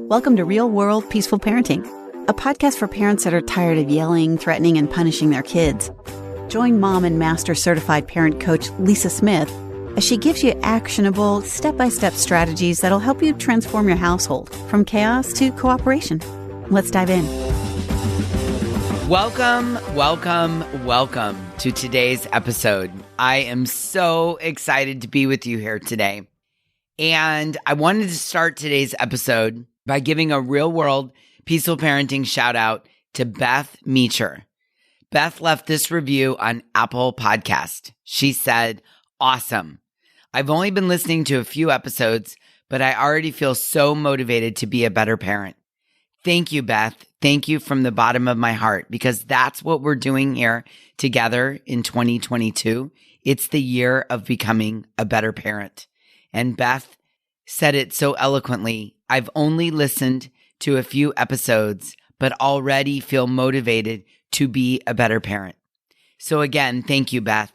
Welcome to Real World Peaceful Parenting, a podcast for parents that are tired of yelling, threatening, and punishing their kids. Join mom and master certified parent coach Lisa Smith as she gives you actionable, step-by-step strategies that'll help you transform your household from chaos to cooperation. Let's dive in. Welcome to today's episode. I am so excited to be with you here today. And I wanted to start today's episode by giving a real world peaceful parenting shout out to Beth Meacher. Beth left this review on Apple Podcast. She said, "Awesome. I've only been listening to a few episodes, but I already feel so motivated to be a better parent. Thank you, Beth. Thank you from the bottom of my heart, because that's what we're doing here together in 2022. It's the year of becoming a better parent." And Beth said it so eloquently. I've only listened to a few episodes, but already feel motivated to be a better parent. So again, thank you, Beth.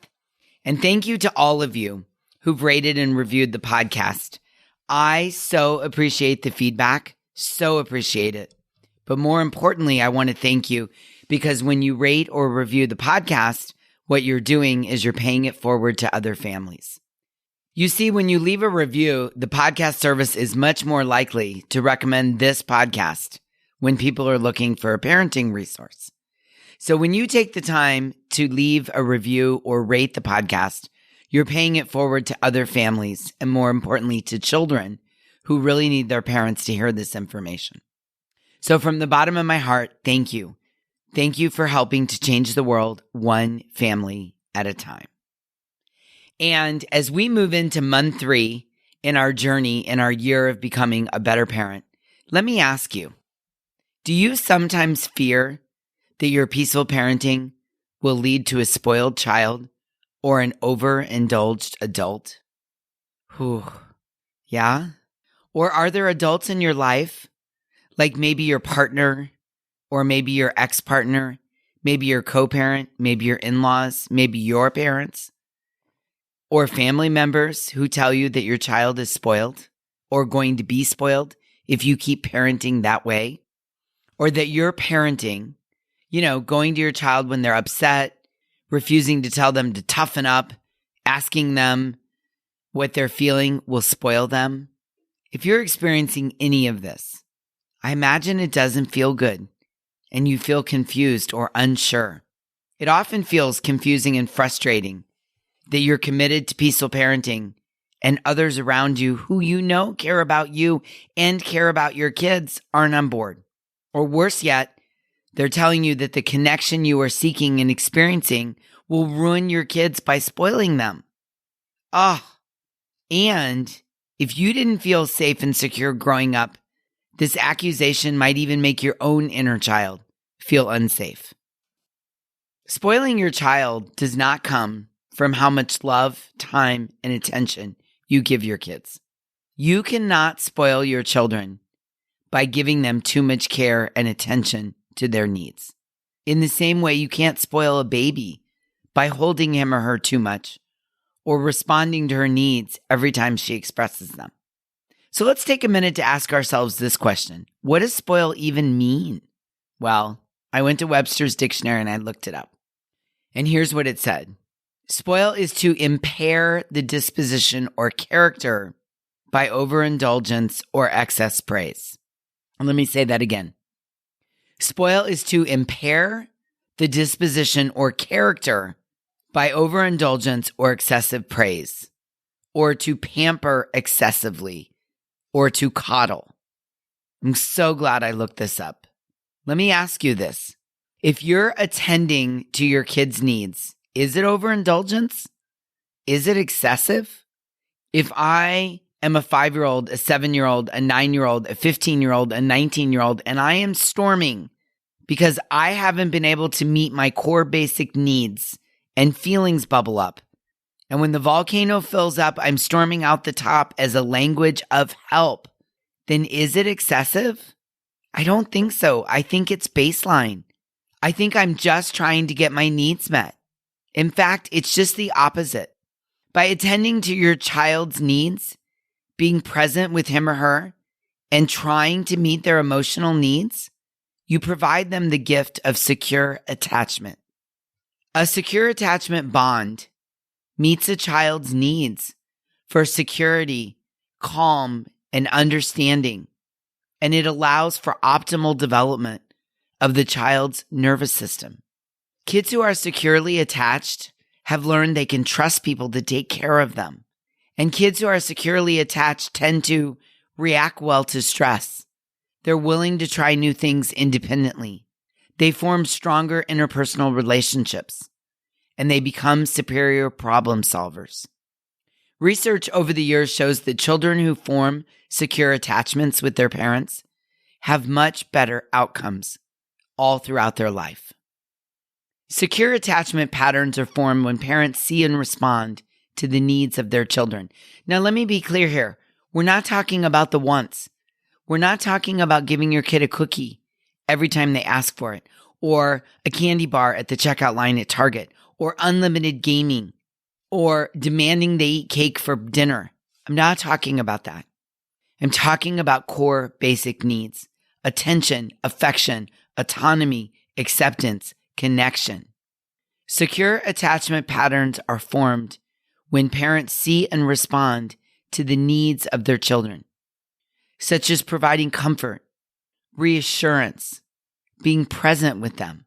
And thank you to all of you who've rated and reviewed the podcast. I so appreciate the feedback, so appreciate it. But more importantly, I want to thank you because when you rate or review the podcast, what you're doing is you're paying it forward to other families. You see, when you leave a review, the podcast service is much more likely to recommend this podcast when people are looking for a parenting resource. So when you take the time to leave a review or rate the podcast, you're paying it forward to other families and, more importantly, to children who really need their parents to hear this information. So from the bottom of my heart, thank you. Thank you for helping to change the world one family at a time. And as we move into month 3 in our journey, in our year of becoming a better parent, let me ask you, do you sometimes fear that your peaceful parenting will lead to a spoiled child or an overindulged adult? Yeah? Or are there adults in your life, like maybe your partner or maybe your ex-partner, maybe your co-parent, maybe your in-laws, maybe your parents, or family members who tell you that your child is spoiled or going to be spoiled if you keep parenting that way? Or that you're parenting, going to your child when they're upset, refusing to tell them to toughen up, asking them what they're feeling will spoil them? If you're experiencing any of this, I imagine it doesn't feel good and you feel confused or unsure. It often feels confusing and frustrating that you're committed to peaceful parenting and others around you who care about you and care about your kids aren't on board. Or worse yet, they're telling you that the connection you are seeking and experiencing will ruin your kids by spoiling them. And if you didn't feel safe and secure growing up, this accusation might even make your own inner child feel unsafe. Spoiling your child does not come from how much love, time, and attention you give your kids. You cannot spoil your children by giving them too much care and attention to their needs. In the same way, you can't spoil a baby by holding him or her too much or responding to her needs every time she expresses them. So let's take a minute to ask ourselves this question. What does spoil even mean? Well, I went to Webster's dictionary and I looked it up. And here's what it said. Spoil is to impair the disposition or character by overindulgence or excess praise. And let me say that again. Spoil is to impair the disposition or character by overindulgence or excessive praise, or to pamper excessively, or to coddle. I'm so glad I looked this up. Let me ask you this. If you're attending to your kids' needs, is it overindulgence? Is it excessive? If I am a 5-year-old, a 7-year-old, a 9-year-old, a 15-year-old, a 19-year-old, and I am storming because I haven't been able to meet my core basic needs and feelings bubble up, and when the volcano fills up, I'm storming out the top as a language of help, then is it excessive? I don't think so. I think it's baseline. I think I'm just trying to get my needs met. In fact, it's just the opposite. By attending to your child's needs, being present with him or her, and trying to meet their emotional needs, you provide them the gift of secure attachment. A secure attachment bond meets a child's needs for security, calm, and understanding, and it allows for optimal development of the child's nervous system. Kids who are securely attached have learned they can trust people to take care of them. And kids who are securely attached tend to react well to stress. They're willing to try new things independently. They form stronger interpersonal relationships, and they become superior problem solvers. Research over the years shows that children who form secure attachments with their parents have much better outcomes all throughout their life. Secure attachment patterns are formed when parents see and respond to the needs of their children. Now, let me be clear here. We're not talking about the wants. We're not talking about giving your kid a cookie every time they ask for it, or a candy bar at the checkout line at Target, or unlimited gaming, or demanding they eat cake for dinner. I'm not talking about that. I'm talking about core basic needs: attention, affection, autonomy, acceptance, connection. Secure attachment patterns are formed when parents see and respond to the needs of their children, such as providing comfort, reassurance, being present with them.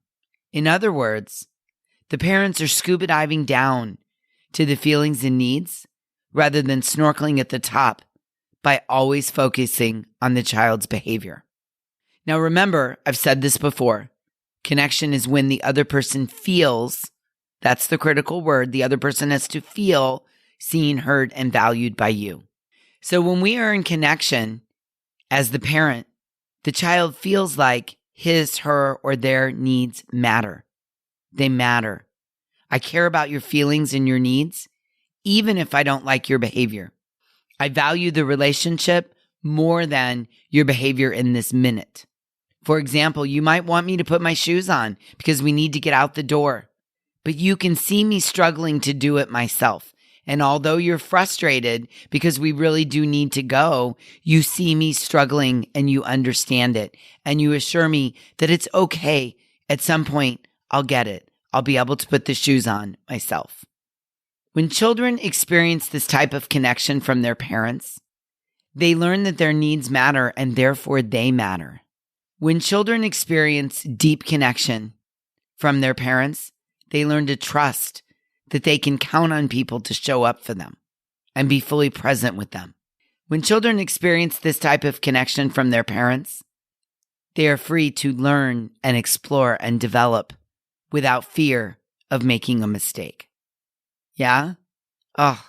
In other words, the parents are scuba diving down to the feelings and needs rather than snorkeling at the top by always focusing on the child's behavior. Now remember, I've said this before, connection is when the other person feels, that's the critical word, the other person has to feel seen, heard, and valued by you. So when we are in connection as the parent, the child feels like his, her, or their needs matter. They matter. I care about your feelings and your needs, even if I don't like your behavior. I value the relationship more than your behavior in this minute. For example, you might want me to put my shoes on because we need to get out the door, but you can see me struggling to do it myself. And although you're frustrated because we really do need to go, you see me struggling and you understand it. And you assure me that it's okay. At some point, I'll get it. I'll be able to put the shoes on myself. When children experience this type of connection from their parents, they learn that their needs matter and therefore they matter. When children experience deep connection from their parents, they learn to trust that they can count on people to show up for them and be fully present with them. When children experience this type of connection from their parents, they are free to learn and explore and develop without fear of making a mistake. Yeah? Oh,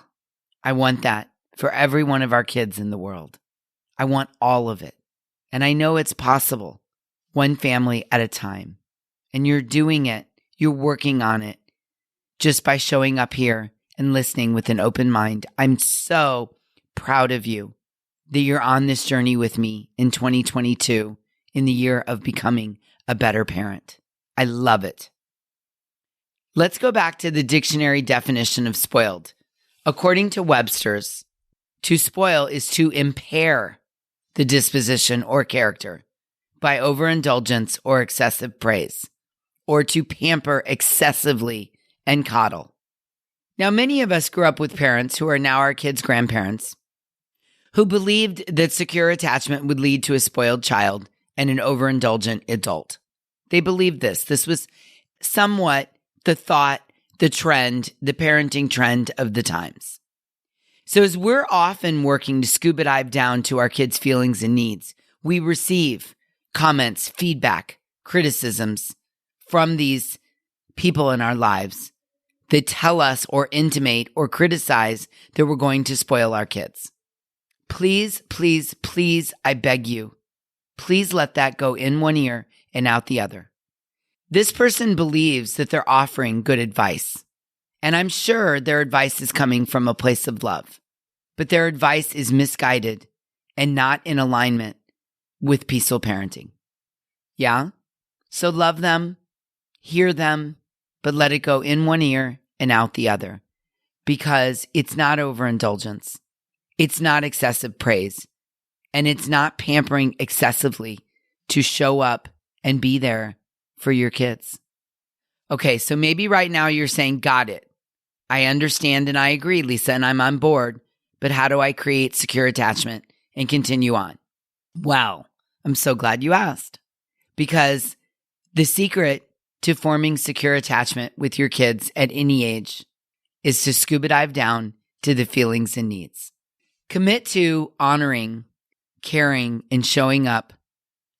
I want that for every one of our kids in the world. I want all of it. And I know it's possible, one family at a time. And you're doing it. You're working on it. Just by showing up here and listening with an open mind. I'm so proud of you that you're on this journey with me in 2022, in the year of becoming a better parent. I love it. Let's go back to the dictionary definition of spoiled. According to Webster's, to spoil is to impair the disposition or character by overindulgence or excessive praise, or to pamper excessively and coddle. Now, many of us grew up with parents who are now our kids' grandparents who believed that secure attachment would lead to a spoiled child and an overindulgent adult. They believed this. This was somewhat the thought, the trend, the parenting trend of the times. So as we're often working to scuba dive down to our kids' feelings and needs, we receive comments, feedback, criticisms from these people in our lives that tell us or intimate or criticize that we're going to spoil our kids. Please, please, please, I beg you, please let that go in one ear and out the other. This person believes that they're offering good advice, and I'm sure their advice is coming from a place of love, but their advice is misguided and not in alignment with peaceful parenting. Yeah? So love them, hear them, but let it go in one ear and out the other, because it's not overindulgence. It's not excessive praise. and it's not pampering excessively to show up and be there for your kids. Okay, so maybe right now you're saying, got it. I understand and I agree, Lisa, and I'm on board, but how do I create secure attachment and continue on? Wow, I'm so glad you asked, because the secret to forming secure attachment with your kids at any age is to scuba dive down to the feelings and needs. Commit to honoring, caring, and showing up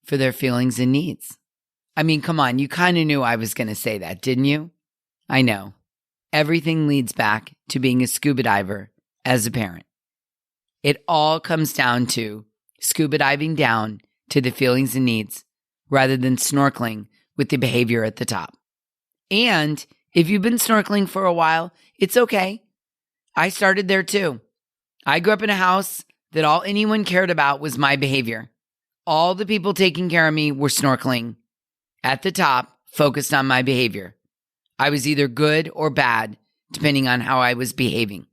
for their feelings and needs. I mean, come on, you kind of knew I was going to say that, didn't you? I know. Everything leads back to being a scuba diver as a parent. It all comes down to scuba diving down to the feelings and needs rather than snorkeling with the behavior at the top. And if you've been snorkeling for a while, it's okay. I started there too. I grew up in a house that all anyone cared about was my behavior. All the people taking care of me were snorkeling at the top, focused on my behavior. I was either good or bad, depending on how I was behaving.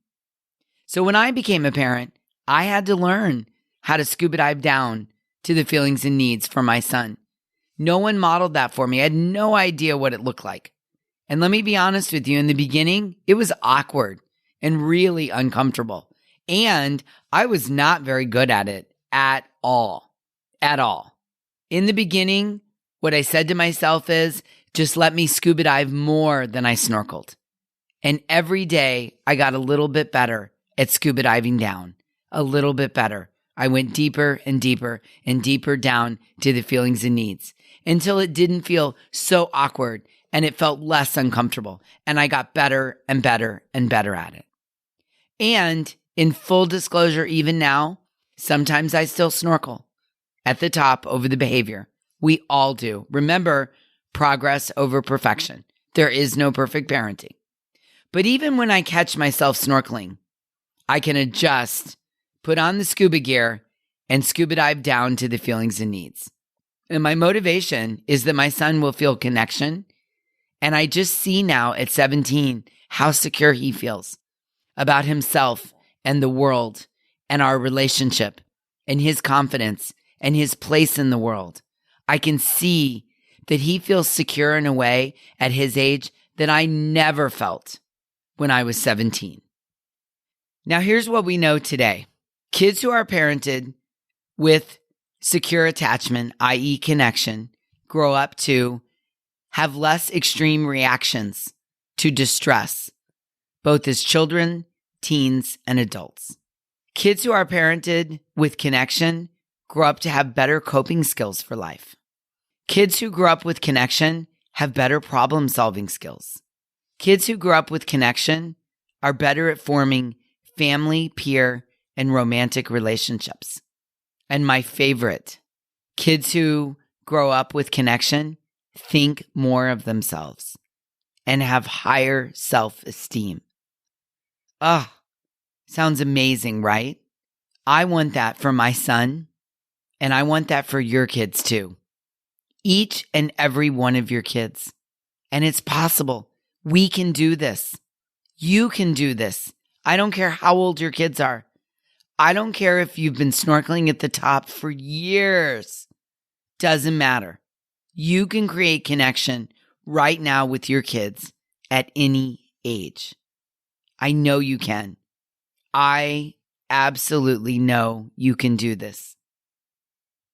So when I became a parent, I had to learn how to scuba dive down to the feelings and needs for my son. No one modeled that for me. I had no idea what it looked like. And let me be honest with you, in the beginning, it was awkward and really uncomfortable. And I was not very good at it at all. At all. In the beginning, what I said to myself is, just let me scuba dive more than I snorkeled. And every day I got a little bit better at scuba diving down, a little bit better. I went deeper and deeper and deeper down to the feelings and needs until it didn't feel so awkward and it felt less uncomfortable. And I got better and better and better at it. And in full disclosure, even now, sometimes I still snorkel at the top over the behavior. We all do. Remember, progress over perfection. There is no perfect parenting. But even when I catch myself snorkeling, I can adjust, put on the scuba gear, and scuba dive down to the feelings and needs. And my motivation is that my son will feel connection. And I just see now at 17 how secure he feels about himself and the world and our relationship and his confidence and his place in the world. I can see that he feels secure in a way at his age that I never felt when I was 17. Now, here's what we know today. Kids who are parented with secure attachment, i.e. connection, grow up to have less extreme reactions to distress, both as children, teens, and adults. Kids who are parented with connection grow up to have better coping skills for life. Kids who grow up with connection have better problem-solving skills. Kids who grow up with connection are better at forming family, peer, and romantic relationships. And my favorite, kids who grow up with connection think more of themselves and have higher self-esteem. Sounds amazing, right? I want that for my son, and I want that for your kids too. Each and every one of your kids. And it's possible. We can do this. You can do this. I don't care how old your kids are. I don't care if you've been snorkeling at the top for years. Doesn't matter. You can create connection right now with your kids at any age. I know you can. I absolutely know you can do this.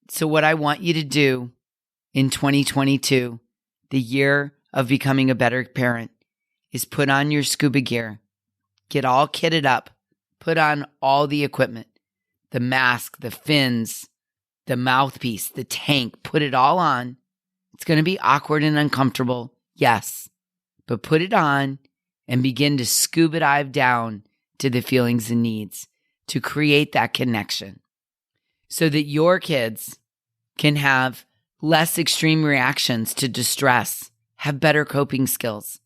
So what I want you to do in 2022, the year of becoming a better parent, is put on your scuba gear, get all kitted up, put on all the equipment, the mask, the fins, the mouthpiece, the tank, put it all on. It's going to be awkward and uncomfortable, yes, but put it on and begin to scuba dive down to the feelings and needs to create that connection so that your kids can have less extreme reactions to distress, have better coping skills,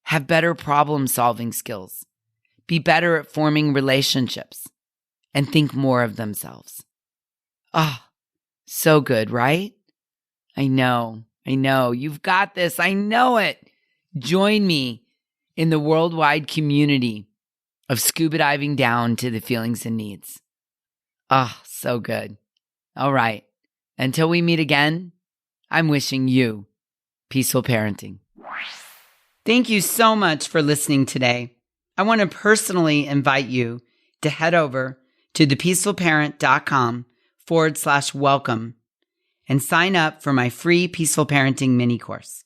have better problem-solving skills, be better at forming relationships, and think more of themselves. So good, right? I know. You've got this. I know it. Join me in the worldwide community of scuba diving down to the feelings and needs. So good. All right. Until we meet again, I'm wishing you peaceful parenting. Thank you so much for listening today. I want to personally invite you to head over to thepeacefulparent.com/welcome and sign up for my free Peaceful Parenting mini course.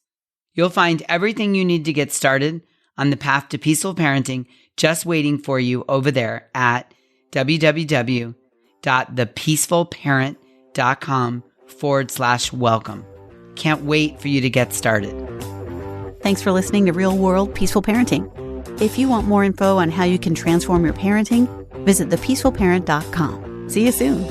You'll find everything you need to get started on the path to peaceful parenting just waiting for you over there at www.thepeacefulparent.com/welcome. Can't wait for you to get started. Thanks for listening to Real World Peaceful Parenting. If you want more info on how you can transform your parenting, visit thepeacefulparent.com. See you soon.